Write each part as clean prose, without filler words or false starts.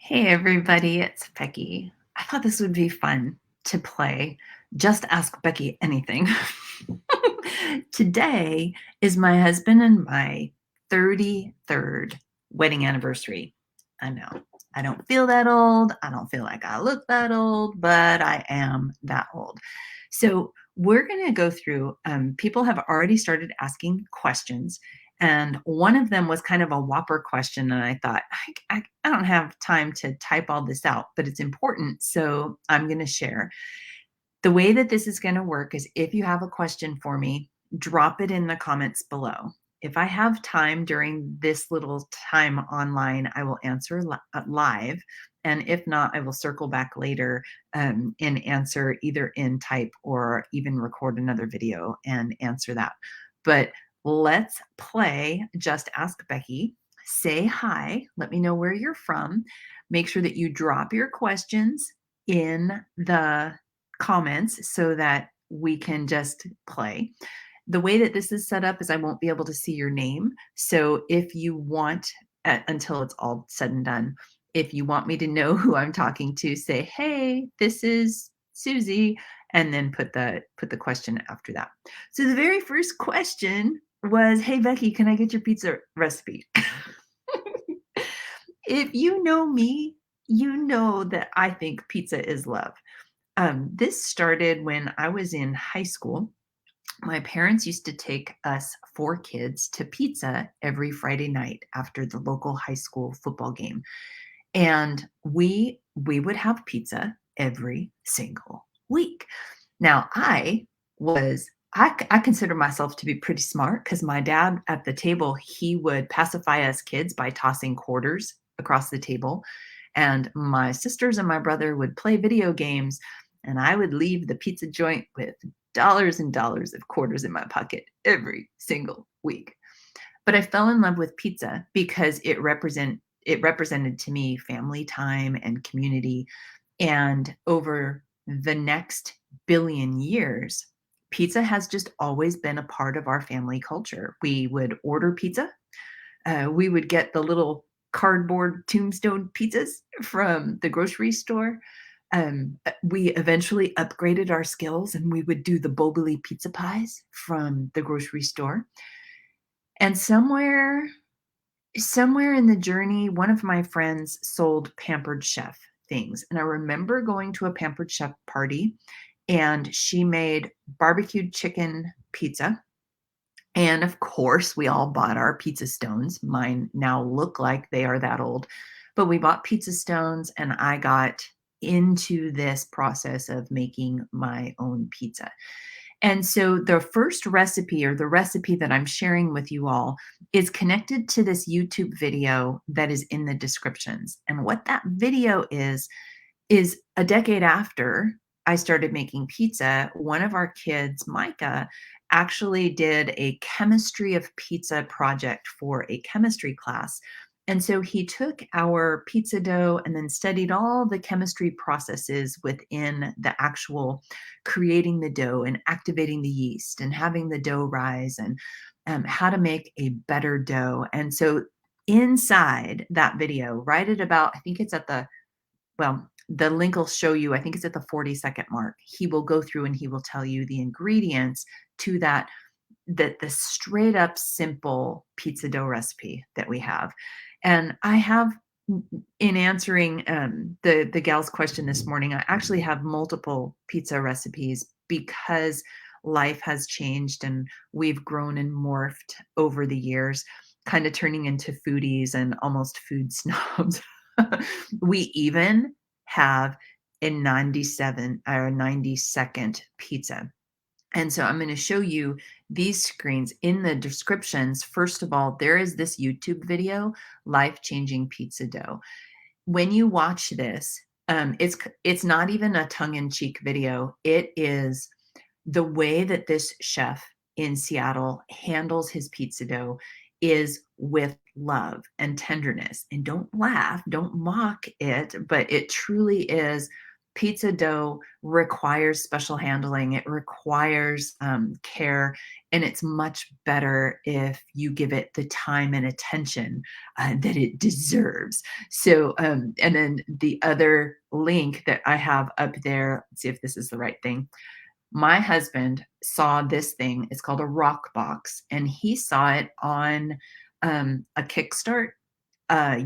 Hey everybody, it's Becky. I thought this would be fun to play Just Ask Becky Anything. Today is my husband and my 33rd wedding anniversary. I know, I don't feel that old. I don't feel like I look that old, but I am that old. So we're going to go through, people have already started asking questions. And one of them was kind of a whopper question. And I thought, I don't have time to type all this out, but it's important. So I'm going to share. The way that this is going to work is if you have a question for me, drop it in the comments below. If I have time during this little time online, I will answer live. And if not, I will circle back later and answer either in type or even record another video and answer that. But let's play Just Ask Becky. Say hi. Let me know where you're from. Make sure that you drop your questions in the comments so that we can just play. The way that this is set up is I won't be able to see your name. So if you want, until it's all said and done, if you want me to know who I'm talking to, say, hey, this is Susie, and then put the question after that. So the very first question was, hey, Becky, can I get your pizza recipe? If you know me, you know that I think pizza is love. This started when I was in high school. My parents used to take us four kids to pizza every Friday night after the local high school football game. And we would have pizza every single week. Now, I consider myself to be pretty smart because my dad at the table, he would pacify us kids by tossing quarters across the table. And my sisters and my brother would play video games, and I would leave the pizza joint with dollars and dollars of quarters in my pocket every single week. But I fell in love with pizza because it represented to me family time and community. And over the next billion years, pizza has just always been a part of our family culture. We would order pizza. We would get the little cardboard tombstone pizzas from the grocery store. We eventually upgraded our skills and we would do the Boboli pizza pies from the grocery store. And somewhere in the journey, one of my friends sold Pampered Chef things. And I remember going to a Pampered Chef party and she made barbecued chicken pizza. And of course, we all bought our pizza stones. Mine now look like they are that old, but we bought pizza stones and I got into this process of making my own pizza. And so the first recipe or the recipe that I'm sharing with you all is connected to this YouTube video that is in the descriptions. And what that video is a decade after I started making pizza, one of our kids, Micah, actually did a chemistry of pizza project for a chemistry class. And so he took our pizza dough and then studied all the chemistry processes within the actual creating the dough and activating the yeast and having the dough rise and how to make a better dough. And so inside that video, right at about, I think it's at the link will show you, I think it's at the 40-second mark. He will go through and he will tell you the ingredients to the straight up simple pizza dough recipe that we have. And I have, in answering the gal's question this morning, I actually have multiple pizza recipes because life has changed and we've grown and morphed over the years, kind of turning into foodies and almost food snobs. We even have a 97 or 90-second pizza. And so I'm going to show you these screens in the descriptions. First of all, there is this YouTube video, Life Changing Pizza Dough. When you watch this, it's not even a tongue-in-cheek video. It is the way that this chef in Seattle handles his pizza dough is with love and tenderness. And don't laugh, don't mock it, but it truly is pizza dough requires special handling. It requires care, and it's much better if you give it the time and attention that it deserves. So, and then the other link that I have up there, let's see if this is the right thing. My husband saw this thing. It's called a rock box, and he saw it on a Kickstart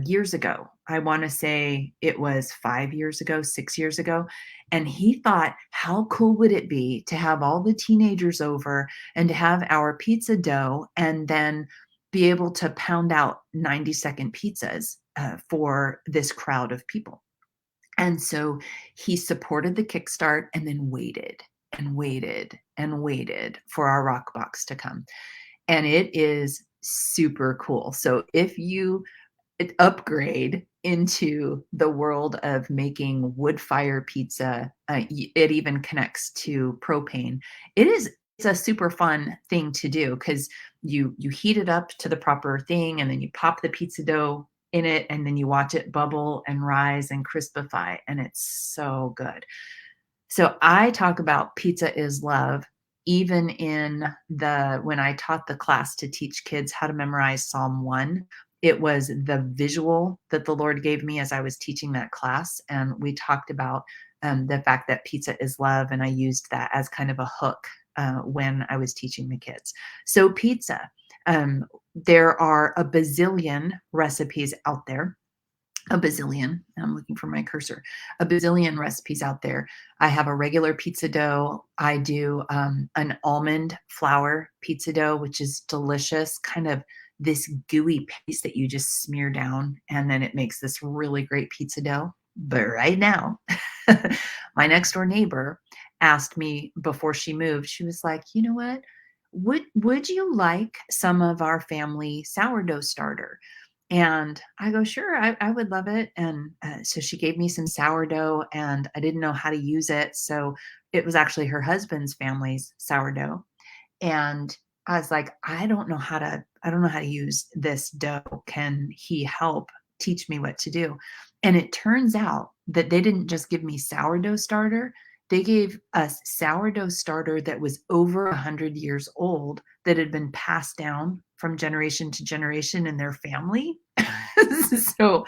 years ago. I want to say it was 5 years ago, 6 years ago. And he thought, how cool would it be to have all the teenagers over and to have our pizza dough and then be able to pound out 90-second pizzas for this crowd of people? And so he supported the Kickstart and then waited and waited and waited for our rock box to come. And it is super cool. So if you upgrade into the world of making wood fire pizza. It even connects to propane. It's a super fun thing to do because you heat it up to the proper thing, and then you pop the pizza dough in it, and then you watch it bubble and rise and crispify, and it's so good. So I talk about pizza is love even in the when I taught the class to teach kids how to memorize Psalm 1. It was the visual that the Lord gave me as I was teaching that class, and we talked about the fact that pizza is love, and I used that as kind of a hook when I was teaching the kids. So pizza, there are a bazillion recipes out there, a bazillion. I'm looking for my cursor. A bazillion recipes out there. I have a regular pizza dough. I do an almond flour pizza dough, which is delicious, kind of this gooey paste that you just smear down, and then it makes this really great pizza dough. But right now, my next door neighbor asked me before she moved, she was like, you know what? Would you like some of our family sourdough starter? And I go, sure, I would love it. And so she gave me some sourdough, and I didn't know how to use it. So it was actually her husband's family's sourdough. And I was like, I don't know how to use this dough. Can he help teach me what to do? And it turns out that they didn't just give me sourdough starter. They gave us sourdough starter that was over 100 years old, that had been passed down from generation to generation in their family. So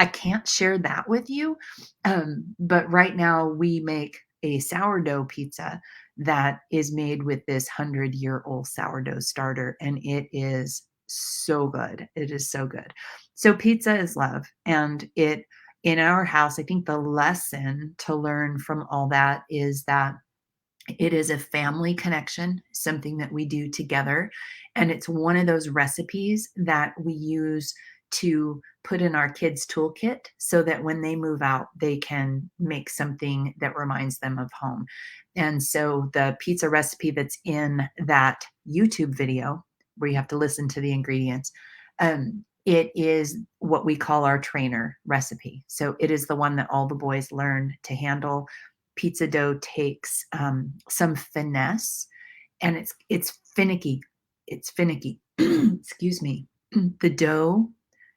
I can't share that with you. But right now we make a sourdough pizza that is made with this 100-year-old sourdough starter, and it is so good. It is so good. So pizza is love, and it in our house, I think the lesson to learn from all that is that it is a family connection, something that we do together. And it's one of those recipes that we use to put in our kids' toolkit so that when they move out, they can make something that reminds them of home. And so the pizza recipe that's in that YouTube video, where you have to listen to the ingredients, it is what we call our trainer recipe. So it is the one that all the boys learn to handle. Pizza dough takes some finesse, and it's finicky. It's finicky. Excuse me. The dough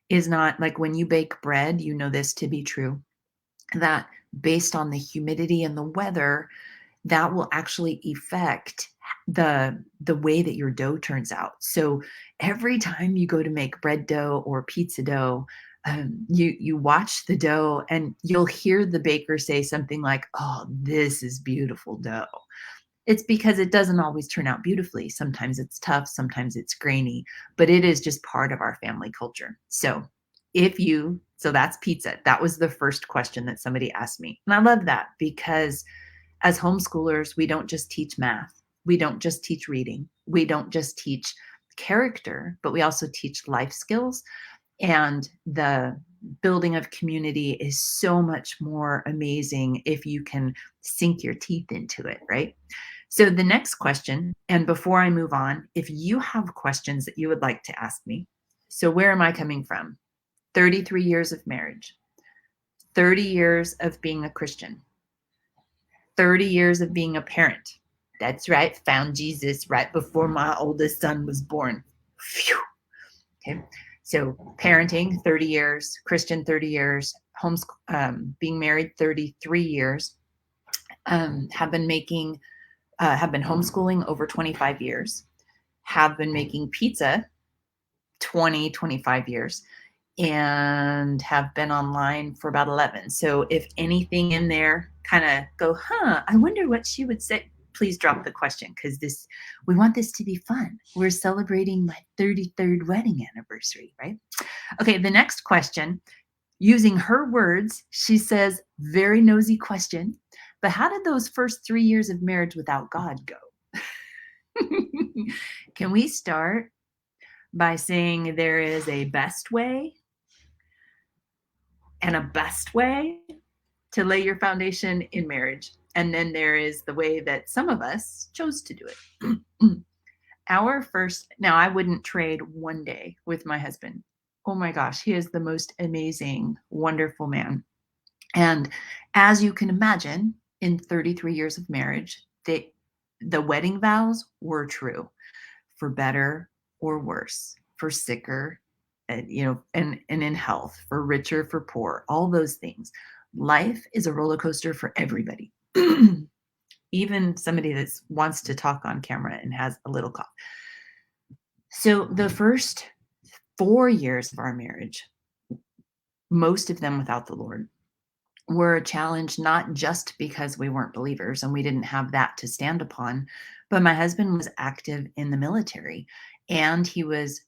is not like when you bake bread, you know this to be true, that based on the humidity and the weather, that will actually affect the way that your dough turns out. So every time you go to make bread dough or pizza dough, you watch the dough and you'll hear the baker say something like, "Oh, this is beautiful dough." It's because it doesn't always turn out beautifully. Sometimes it's tough, sometimes it's grainy, but it is just part of our family culture. So that's pizza. That was the first question that somebody asked me. And I love that because as homeschoolers, we don't just teach math. We don't just teach reading. We don't just teach character, but we also teach life skills. And the building of community is so much more amazing if you can sink your teeth into it, right? So the next question, and before I move on, if you have questions that you would like to ask me. So where am I coming from? 33 years of marriage, 30 years of being a Christian, 30 years of being a parent. That's right, found Jesus right before my oldest son was born. Phew. Okay, so parenting 30 years, Christian 30 years, being married 33 years. Have been making, have been homeschooling over 25 years, have been making pizza 25 years, and have been online for about 11. So if anything in there kind of go, I wonder what she would say, please drop the question, because we want this to be fun. We're celebrating my 33rd wedding anniversary, right? Okay, the next question, using her words, she says, very nosy question, but how did those first 3 years of marriage without God go? Can we start by saying there is a best way and a best way to lay your foundation in marriage? And then there is the way that some of us chose to do it. Our first, now I wouldn't trade one day with my husband. Oh my gosh, he is the most amazing, wonderful man. And as you can imagine, in 33 years of marriage, the wedding vows were true, for better or worse, for sicker, and in health, for richer, for poor, all those things. Life is a roller coaster for everybody. Even somebody that wants to talk on camera and has a little cough. So the first 4 years of our marriage, most of them without the Lord, were a challenge, not just because we weren't believers and we didn't have that to stand upon, but my husband was active in the military, and he was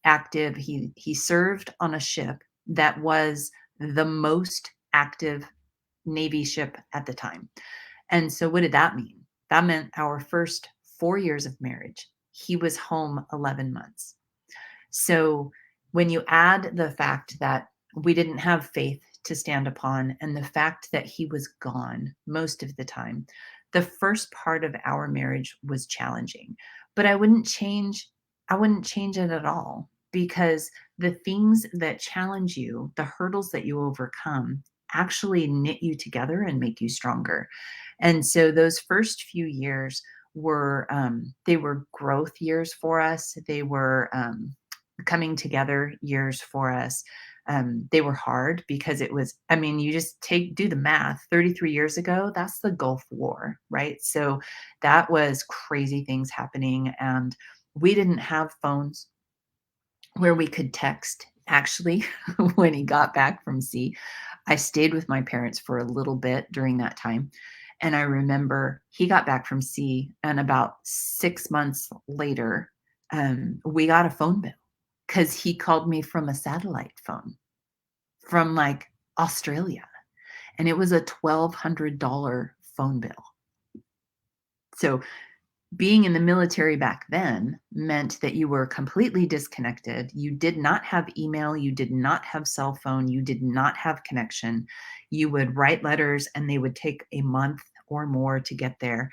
active. He served on a ship that was the most active Navy ship at the time. And so what did that mean? That meant our first 4 years of marriage, he was home 11 months. So when you add the fact that we didn't have faith to stand upon, and the fact that he was gone most of the time, the first part of our marriage was challenging. But I wouldn't change it at all, because the things that challenge you, the hurdles that you overcome, actually knit you together and make you stronger. And so those first few years were they were growth years for us. They were coming together years for us. They were hard because it was, I mean, you just do the math. 33 years ago, that's the Gulf War, right? So that was crazy things happening. And we didn't have phones where we could text. Actually, when he got back from sea, I stayed with my parents for a little bit during that time. And I remember he got back from sea, and about 6 months later, we got a phone bill because he called me from a satellite phone from like Australia. And it was a $1,200 phone bill. So being in the military back then meant that you were completely disconnected. You did not have email. You did not have cell phone. You did not have connection. You would write letters and they would take a month or more to get there.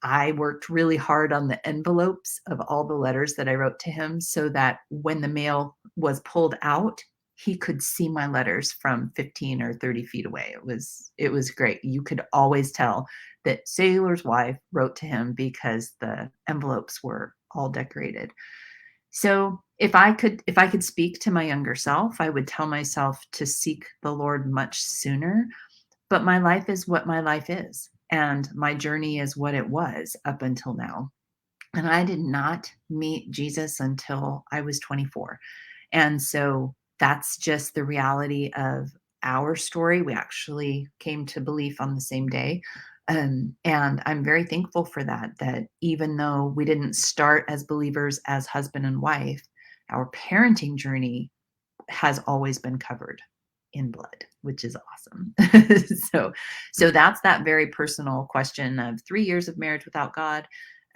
I worked really hard on the envelopes of all the letters that I wrote to him, so that when the mail was pulled out, he could see my letters from 15 or 30 feet away. It was great. You could always tell that sailor's wife wrote to him because the envelopes were all decorated. So if I could speak to my younger self, I would tell myself to seek the Lord much sooner. But my life is what my life is, and my journey is what it was up until now. And I did not meet Jesus until I was 24. And so that's just the reality of our story. We actually came to belief on the same day. And I'm very thankful for that, that even though we didn't start as believers as husband and wife, our parenting journey has always been covered in blood, which is awesome. so that's that very personal question of 3 years of marriage without God.